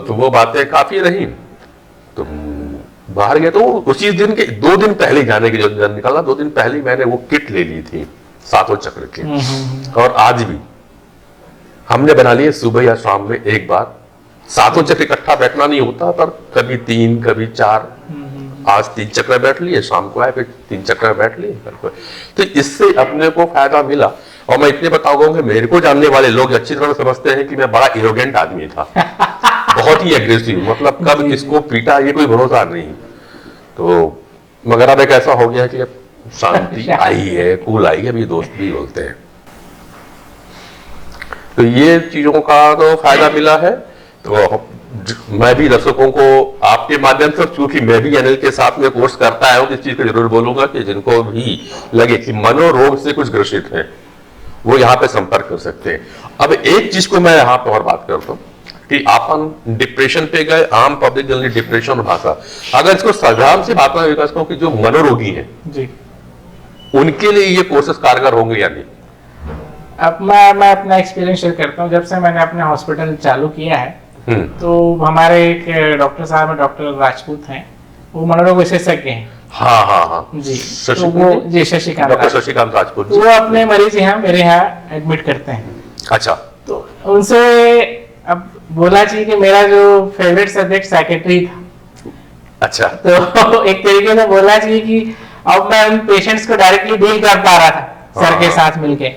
तो वो बातें काफी रही। तो बाहर गया तो उसी दिन के 2 दिन पहले जाने की जो निकला, 2 दिन पहले मैंने वो किट ले ली थी 7 चक्र की। और आज भी हमने बना लिए सुबह या शाम में एक बार। 7 चक्र इकट्ठा बैठना नहीं होता, पर कभी 3 कभी 4 आज 3 चक्कर बैठ लिए, शाम को आए फिर 3 चक्कर बैठ लिए, कल को। तो इससे अपने को फायदा मिला। और मैं इतने बताऊंगा कि मेरे को जानने वाले लोग अच्छी तरह समझते हैं कि मैं बड़ा एरोगेंट आदमी था, बहुत ही एग्रेसिव, मतलब कब किसको पीटा ये कोई भरोसा नहीं। तो मगर अब एक ऐसा हो गया कि अब शांति आई है, कूल आई है, अभी दोस्त भी बोलते हैं। तो ये चीजों का तो फायदा मिला है। तो मैं भी दर्शकों को आपके माध्यम से, क्योंकि मैं भी एनएल के साथ में कोर्स करता है, इस चीज को जरूर बोलूंगा कि जिनको भी लगे कि मनोरोग से कुछ ग्रसित है वो यहाँ पे संपर्क कर सकते हैं। अब एक चीज को मैं यहाँ पे और बात करता हूँ कि अपन डिप्रेशन पे गए, आम पब्लिक जनरली डिप्रेशन और भाषा, अगर इसको साधारण से बात विकास को कि जो मनोरोगी है जी, उनके लिए ये कोर्सेस कारगर होंगे या नहीं? अब मैं अपना एक्सपीरियंस शेयर करता हूँ। जब से मैंने अपना हॉस्पिटल चालू किया है तो हमारे एक डॉक्टर साहब हैं, डॉक्टर राजपूत हैं, वो मनोरोग विशेषज्ञ हैं। हाँ हाँ हाँ जी, तो वो जी शशिकांत, डॉक्टर शशिकांत राजपूत, वो अपने मरीज यहाँ मेरे यहाँ एडमिट करते हैं। अच्छा। तो उनसे अब बोला चाहिए कि मेरा जो फेवरेट सब्जेक्ट साइकेट्री था। अच्छा। तो एक तरीके से बोला चाहिए कि अब मैं उन पेशेंट्स को डायरेक्टली डील कर पा रहा था सर के साथ मिलके।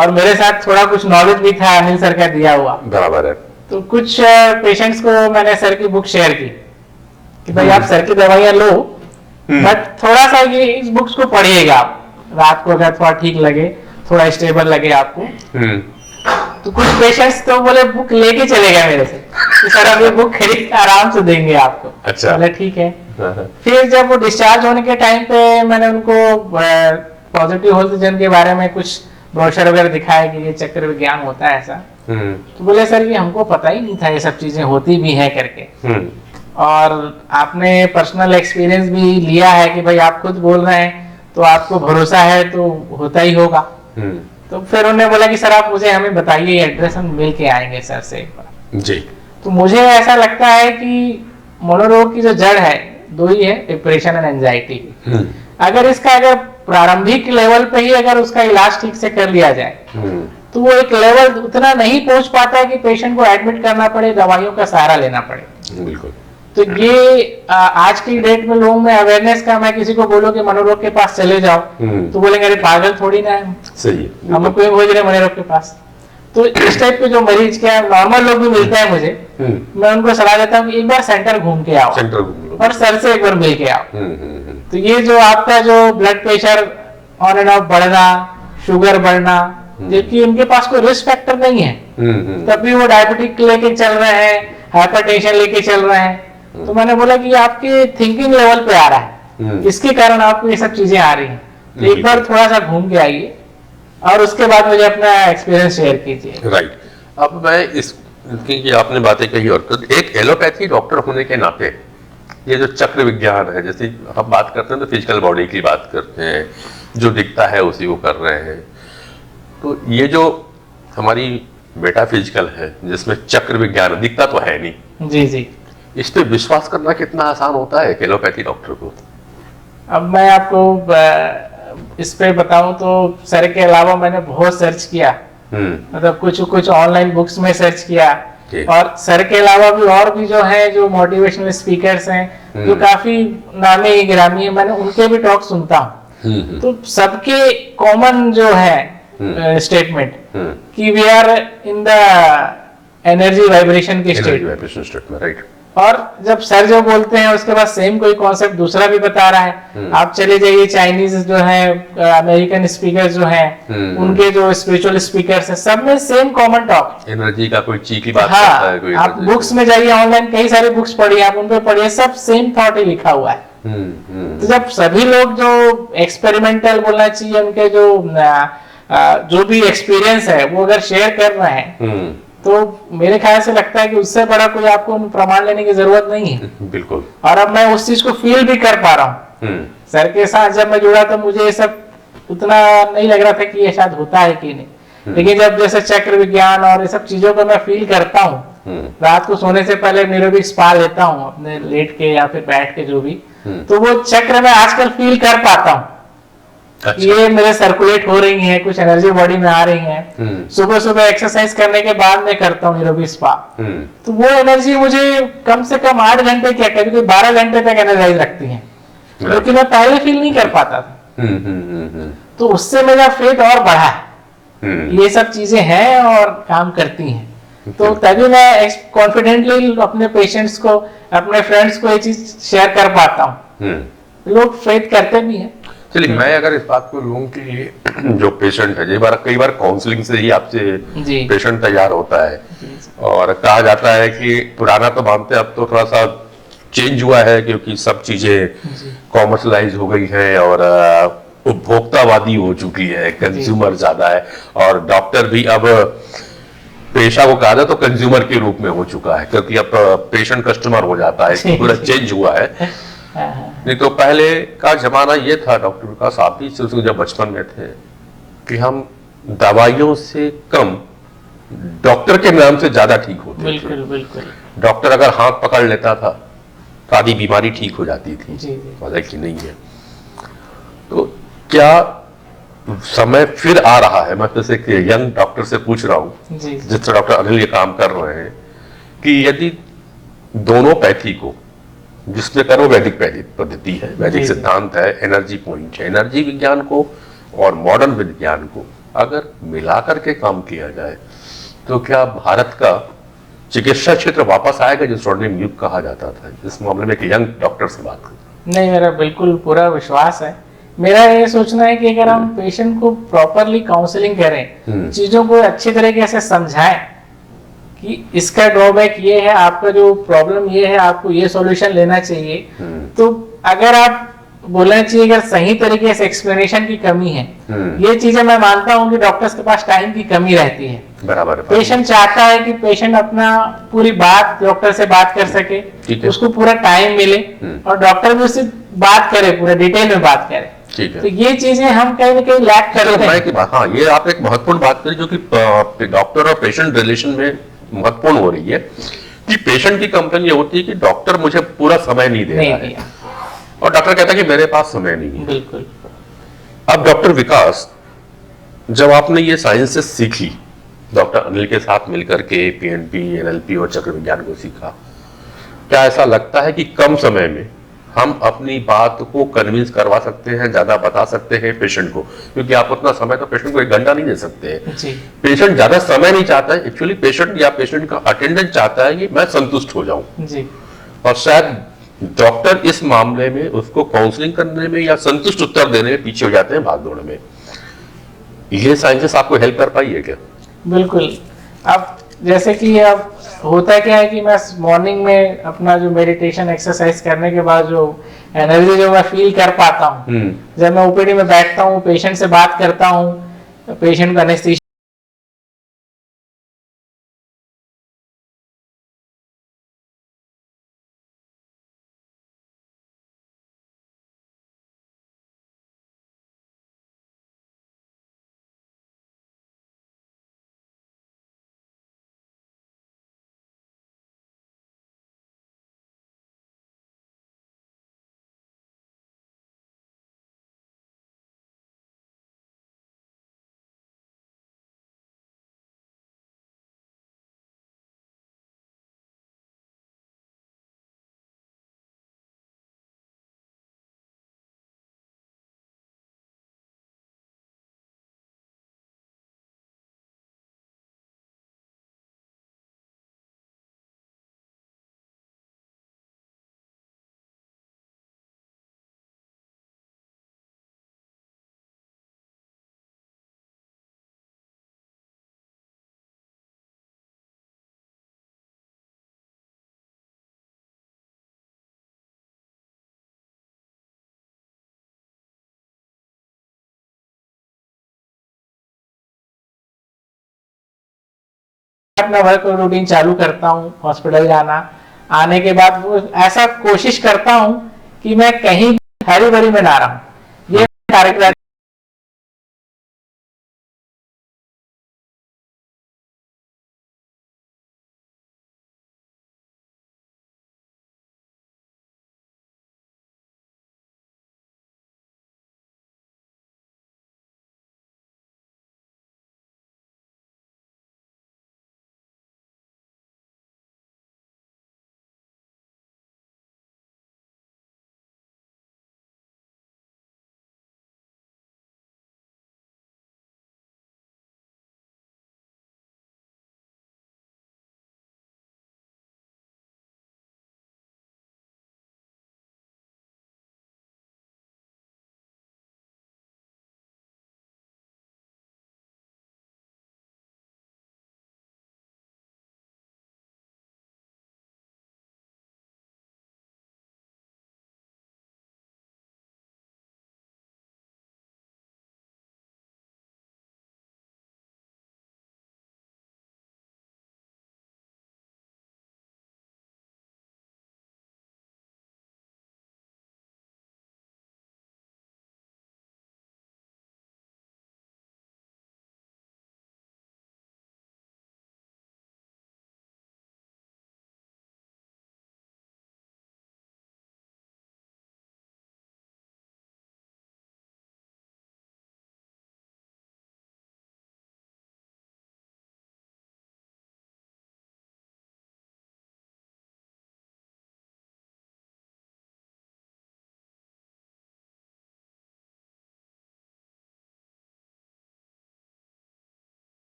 और मेरे साथ थोड़ा कुछ नॉलेज भी था अनिल सर का दिया हुआ। बराबर है। तो कुछ पेशेंट्स को मैंने सर की बुक शेयर की कि भाई आप सर की दवाइयां लो, बट थोड़ा सा ये इस बुक्स को पढ़िएगा आप, रात को अगर थोड़ा ठीक लगे, थोड़ा स्टेबल लगे आपको। तो कुछ पेशेंट्स तो बोले बुक लेके चले गए मेरे से कि सर अब ये बुक खरीद आराम से देंगे आपको। अच्छा। बोले ठीक है। फिर जब वो डिस्चार्ज होने के टाइम पे मैंने उनको पॉजिटिव हेल्थ के बारे में कुछ ब्रोशर वगैरह दिखाया कि ये चक्र विज्ञान होता है ऐसा। तो बोले सर कि हमको पता ही नहीं था ये सब चीजें होती भी है करके। और आपने पर्सनल एक्सपीरियंस भी लिया है कि भाई आप खुद बोल रहे हैं तो आपको भरोसा है तो होता ही होगा। तो फिर उन्होंने बोला कि सर आप मुझे हमें बताइए एड्रेस, हम मिल के आएंगे सर से एक बार जी। तो मुझे ऐसा लगता है कि मनोरोग की जो जड़ है दो ही है, डिप्रेशन एंड एंजाइटी। अगर इसका अगर प्रारंभिक लेवल पे ही अगर उसका इलाज ठीक से कर लिया जाए तो वो एक लेवल उतना नहीं पहुंच पाता है कि पेशेंट को एडमिट करना पड़े, दवाइयों का सहारा लेना पड़े। बिल्कुल। तो ये आज की डेट में लोगों में अवेयरनेस का, मैं किसी को बोलूं कि मनोरोग के पास चले जाओ तो बोलेंगे अरे पागल थोड़ी ना है, सही है, हम क्यों भेज रहे मनोरोग के पास। तो इस टाइप के जो मरीज क्या नॉर्मल लोग भी मिलते हैं मुझे, मैं उनको सलाह देता हूँ कि एक बार सेंटर घूम के आओ और सर से एक बार मिल के आओ। तो ये जो आपका जो blood pressure on end of बढ़ना, शुगर बढ़ना, जबकि उनके पास कोई रिस्क फैक्टर नहीं है, तब भी वो डायबिटिक लेके चल रहे हैं, हाइपरटेंशन लेके चल रहे हैं। तो मैंने बोला कि आपके थिंकिंग लेवल पे आ रहा है, इसके कारण आपको ये सब चीजें आ रही हैं। तो एक बार थोड़ा सा घूम के आइए और उसके बाद मुझे अपना एक्सपीरियंस शेयर कीजिए। राइट। अब मैं इसकी आपने बातें कही, और तो एक एलोपैथी डॉक्टर होने के नाते ये जो चक्र विज्ञान है, जैसे हम बात करते हैं तो फिजिकल बॉडी की बात करते हैं, जो दिखता है उसी को कर रहे हैं। तो ये जो हमारी मेटाफिजिकल है जिसमें चक्र विज्ञान दिखता तो है नहीं, जी जी, इस पे विश्वास करना कितना आसान होता है एलोपैथी डॉक्टर को? अब मैं आपको इस पे बताऊं तो सर के अलावा मैंने बहुत सर्च किया, मतलब कुछ ऑनलाइन बुक्स में सर्च किया, और सर के अलावा भी और भी जो है जो मोटिवेशनल स्पीकर्स हैं जो काफी नामी गिरामी है, मैंने उनके भी टॉक सुनता हूँ। तो सबके कॉमन जो है स्टेटमेंट कि we are in the energy vibration के स्टेट में, राइट। और जब सर जो बोलते हैं उसके बाद सेम कोई कॉन्सेप्ट दूसरा भी बता रहा है। आप चले जाइए चाइनीज जो है, अमेरिकन स्पीकर जो हैं, उनके जो स्पिरिचुअल स्पीकर्स हैं, सब में सेम कॉमन टॉक, एनर्जी का कोई ची की बात करता है, कोई आप बुक्स में जाइए, ऑनलाइन कई सारी बुक्स पढ़िए, आप उन पे पढ़िए, सब सेम थॉट ही लिखा हुआ है। तो जब सभी लोग जो एक्सपेरिमेंटल बोलना चाहिए, उनके जो भी एक्सपीरियंस है वो अगर शेयर कर रहे हैं तो मेरे ख्याल से लगता है कि उससे बड़ा कोई आपको प्रमाण लेने की जरूरत नहीं है। बिल्कुल। और अब मैं उस चीज को फील भी कर पा रहा हूँ। सर के साथ जब मैं जुड़ा तो मुझे ये सब उतना नहीं लग रहा था कि ये शायद होता है कि नहीं, लेकिन जब जैसे चक्र विज्ञान और ये सब चीजों को मैं फील करता हूँ, रात को सोने से पहले न्यूरोबिक स्पा लेता हूँ अपने लेट के या फिर बैठ के जो भी, तो वो चक्र में आजकल फील कर पाता हूँ। अच्छा। ये मेरे सर्कुलेट हो रही हैं, कुछ एनर्जी बॉडी में आ रही है। सुबह सुबह एक्सरसाइज करने के बाद मैं करता हूँ एरोबिक स्पा, तो वो एनर्जी मुझे कम से कम 8 घंटे क्या कभी कभी 12 घंटे तक एनर्जाइज रखती है, जो कि मैं पहले फील नहीं कर पाता था। तो उससे मेरा फेथ और बढ़ा है। ये सब चीजें हैं और काम करती हैं, तो तभी मैं कॉन्फिडेंटली अपने पेशेंट्स को, अपने फ्रेंड्स को ये चीज शेयर कर पाता हूँ। लोग फेथ करते भी हैं। चलिए, मैं अगर इस बात को लूं कि जो पेशेंट है, कई बार काउंसलिंग से ही आपसे पेशेंट तैयार होता है, और कहा जाता है कि पुराना तो मानते हैं, अब तो थोड़ा सा चेंज हुआ है क्योंकि सब चीजें कॉमर्शलाइज हो गई हैं और उपभोक्तावादी हो चुकी है, कंज्यूमर ज्यादा है, और डॉक्टर भी अब पेशा को कहा जाए तो कंज्यूमर के रूप में हो चुका है, क्योंकि अब पेशेंट कस्टमर हो जाता है, पूरा चेंज हुआ है। नहीं तो पहले का जमाना ये था डॉक्टर विकास, आप भी जब बचपन में थे, कि हम दवाइयों से कम डॉक्टर के नाम से ज्यादा ठीक होते बिल्कुल थे। बिल्कुल। डॉक्टर अगर हाथ पकड़ लेता था तो आधी बीमारी ठीक हो जाती थी। जी। कि नहीं है, तो क्या समय फिर आ रहा है, मैं जैसे कि यंग डॉक्टर से पूछ रहा हूँ, जिससे डॉक्टर अनिल ये काम कर रहे हैं, कि यदि दोनों पैथी को, जिसमें करो वैदिक पद्धति है, वैदिक सिद्धांत है, एनर्जी पॉइंट है, एनर्जी विज्ञान को और मॉडर्न विज्ञान को अगर मिलाकर के काम किया जाए, तो क्या भारत का चिकित्सा क्षेत्र वापस आएगा जो स्वर्णिम युग कहा जाता था? इस मामले में एक यंग डॉक्टर से बात करें। नहीं, मेरा बिल्कुल पूरा विश्वास है। मेरा ये सोचना है कि अगर हम पेशेंट को प्रॉपरली काउंसलिंग करें, चीजों को अच्छी तरीके से समझाएं कि इसका ड्रॉबैक ये है, आपका जो प्रॉब्लम ये है, आपको ये सॉल्यूशन लेना चाहिए, तो अगर आप बोलना चाहिए, अगर सही तरीके से एक्सप्लेनेशन की कमी है, ये चीजें मैं मानता हूँ कि डॉक्टर्स के पास टाइम की कमी रहती है। बराबर। पेशेंट चाहता है कि पेशेंट अपना पूरी बात डॉक्टर से बात कर सके, उसको पूरा टाइम मिले, और डॉक्टर भी उससे बात करे, पूरे डिटेल में बात करे। तो ये चीजें हम कहीं ना कहीं लैक कर रहे हैं। हाँ, ये आप एक महत्वपूर्ण बात करी, जो कि डॉक्टर और पेशेंट रिलेशन में महत्वपूर्ण हो रही है, कि पेशेंट की कंप्लेन ये होती है कि डॉक्टर मुझे पूरा समय नहीं दे रहा है, और डॉक्टर कहता है कि मेरे पास समय नहीं है। बिल्कुल। अब डॉक्टर विकास, जब आपने ये साइंसेस सीखी, डॉक्टर अनिल के साथ मिलकर के पीएनपी, एनएलपी और चक्र विज्ञान को सीखा, क्या ऐसा लगता है कि कम समय में हम अपनी बात को कन्विंस करवा सकते हैं, ज्यादा बता सकते हैं पेशेंट को? क्योंकि आप उतना समय तो पेशेंट को 1 घंटा नहीं दे सकते हैं। पेशेंट ज्यादा समय नहीं चाहता है, एक्चुअली पेशेंट का अटेंडेंट चाहता है कि मैं संतुष्ट हो जाऊं जी। और शायद डॉक्टर इस मामले में उसको काउंसलिंग करने में या संतुष्ट उत्तर देने में पीछे हो जाते हैं भागदौड़ में। ये साइंसेस आपको हेल्प कर पाई है क्या? बिल्कुल। अब जैसे कि अब होता क्या है कि मैं मॉर्निंग में अपना जो मेडिटेशन एक्सरसाइज करने के बाद जो एनर्जी जो मैं फील कर पाता हूँ, जब मैं ओपीडी में बैठता हूँ, पेशेंट से बात करता हूँ, पेशेंट का एनेस्थीसिया अपना वर्क रूटीन चालू करता हूँ, हॉस्पिटल जाना, आने के बाद वो ऐसा कोशिश करता हूँ कि मैं कहीं हरी भरी में ना रहूं। ये कार्यक्रम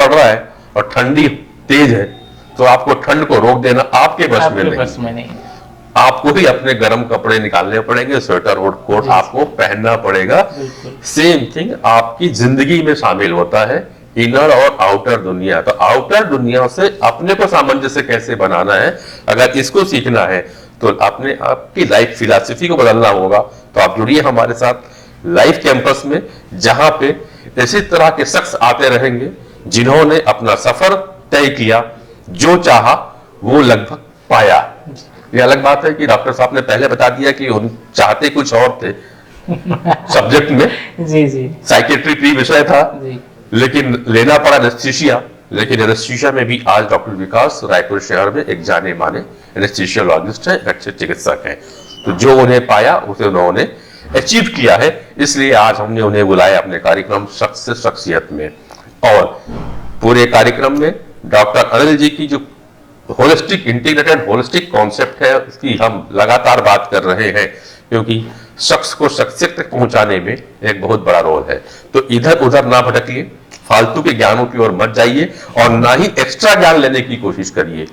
पड़ रहा है और ठंडी तेज है, तो आपको ठंड को रोक देना आपके बस में नहीं। आपको ही अपने गर्म कपड़े निकालने पड़ेंगे, स्वेटर और कोट आपको पहनना पड़ेगा। सेम थिंग आपकी जिंदगी में शामिल होता है, इनर और आउटर दुनिया। तो आउटर दुनिया से अपने को सामंजस्य कैसे बनाना है, अगर इसको सीखना है तो अपने आपकी लाइफ फिलॉसफी को बदलना होगा। तो आप जुड़िए हमारे साथ लाइफ कैंपस में, जहां पे इसी तरह के शख्स आते रहेंगे जिन्होंने अपना सफर तय किया, जो चाहा वो लगभग पाया। ये अलग बात है कि डॉक्टर साहब ने पहले बता दिया कि उन चाहते कुछ और थे सब्जेक्ट में, जी साइकेट्री प्री विषय था जी। लेकिन लेना पड़ा एनेस्थीसिया। लेकिन एनेस्थीसिया में भी आज डॉक्टर विकास रायपुर शहर में एक जाने माने एनेस्थीसियोलॉजिस्ट हैं, अच्छे चिकित्सक हैं। तो जो उन्हें पाया उसे उन्होंने अचीव किया है, इसलिए आज हमने उन्हें बुलाया अपने कार्यक्रम शख्स से शख्सियत में। और पूरे कार्यक्रम में डॉक्टर अनिल जी की जो होलिस्टिक इंटीग्रेटेड होलिस्टिक कॉन्सेप्ट है उसकी हम लगातार बात कर रहे हैं, क्योंकि शख्स को शख्सियत तक पहुंचाने में एक बहुत बड़ा रोल है। तो इधर उधर ना भटकिए, फालतू के ज्ञानों की ओर मत जाइए और ना ही एक्स्ट्रा ज्ञान लेने की कोशिश करिए।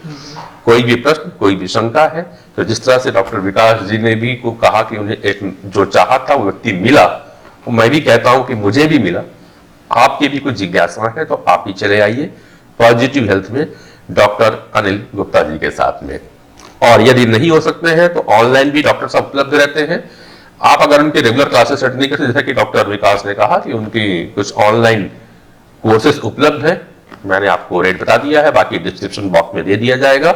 कोई भी प्रश्न, कोई भी शंका है तो जिस तरह से डॉक्टर विकास जी ने भी को कहा कि उन्हें एक जो चाहा था वो व्यक्ति मिला, तो मैं भी कहता हूं कि मुझे भी मिला। आपकी भी कुछ जिज्ञासा है तो आप ही चले आइए पॉजिटिव हेल्थ में डॉक्टर अनिल गुप्ता जी के साथ में। और यदि नहीं हो सकते हैं तो ऑनलाइन भी डॉक्टर साहब उपलब्ध रहते हैं। आप अगर उनके रेगुलर क्लासेस अटेंड नहीं करते, जैसा कि डॉक्टर विकास ने कहा कि उनकी कुछ ऑनलाइन कोर्सेज उपलब्ध है, मैंने आपको रेट बता दिया है, बाकी डिस्क्रिप्शन बॉक्स में दे दिया जाएगा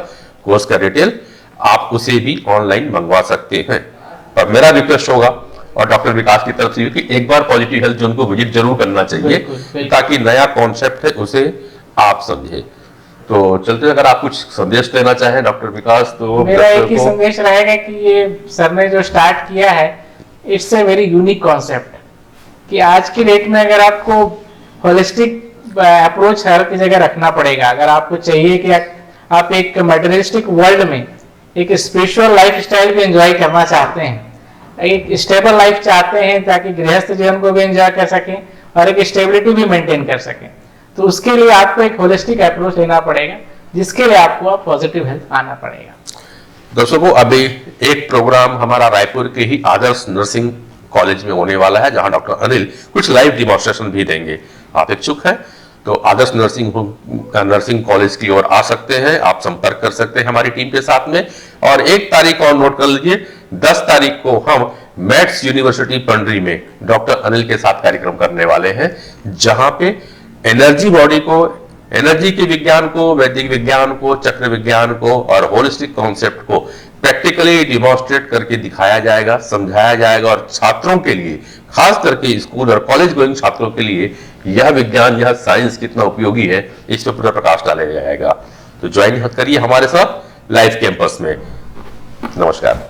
कोर्स का डिटेल, आप उसे भी ऑनलाइन मंगवा सकते हैं। और मेरा रिक्वेस्ट होगा और डॉक्टर विकास की तरफ से कि एक बार पॉजिटिव हेल्थ जोन को विजिट जरूर करना चाहिए, ताकि नया कॉन्सेप्ट है उसे आप समझे। तो चलते, अगर आप कुछ संदेश देना चाहें डॉक्टर विकास तो। मेरा एक ही संदेश रहेगा कि ये सर ने जो स्टार्ट किया है, it's a very unique concept, कि आज की डेट में अगर आपको होलिस्टिक अप्रोच हर की जगह रखना पड़ेगा, अगर आपको चाहिए कि आप एक मटेरियलिस्टिक वर्ल्ड में एक स्पिरिचुअल लाइफ स्टाइल भी एंजॉय करना चाहते हैं, एक स्टेबल लाइफ चाहते हैं ताकि गृहस्थ जीवन को भी एंजॉय कर सकें और एक स्टेबिलिटी भी मेंटेन कर सकें, तो उसके लिए आपको एक होलिस्टिक अप्रोच लेना पड़ेगा, जिसके लिए आपको पॉजिटिव हेल्थ आना पड़ेगा। दर्शकों, अभी एक प्रोग्राम हमारा रायपुर के ही आदर्श नर्सिंग कॉलेज में होने वाला है, जहां डॉक्टर अनिल कुछ लाइव डिमॉन्स्ट्रेशन भी देंगे। आप इच्छुक हैं तो आदर्श नर्सिंग कॉलेज की ओर आ सकते हैं, आप संपर्क कर सकते हैं हमारी टीम के साथ में। और एक तारीख और नोट कर लीजिए, 10 तारीख को हम मैथ्स यूनिवर्सिटी पंडरी में डॉक्टर अनिल के साथ कार्यक्रम करने वाले हैं, जहां पे एनर्जी बॉडी को, एनर्जी के विज्ञान को, वैदिक विज्ञान को, चक्र विज्ञान को और होलिस्टिक कॉन्सेप्ट को प्रैक्टिकली डिमॉन्स्ट्रेट करके दिखाया जाएगा, समझाया जाएगा। और छात्रों के लिए, खास करके स्कूल और कॉलेज गोइंग छात्रों के लिए यह विज्ञान, यह साइंस कितना उपयोगी है, इस पर पूरा प्रकाश डाला जाएगा। तो ज्वाइन करिए हमारे साथ लाइव कैंपस में। नमस्कार।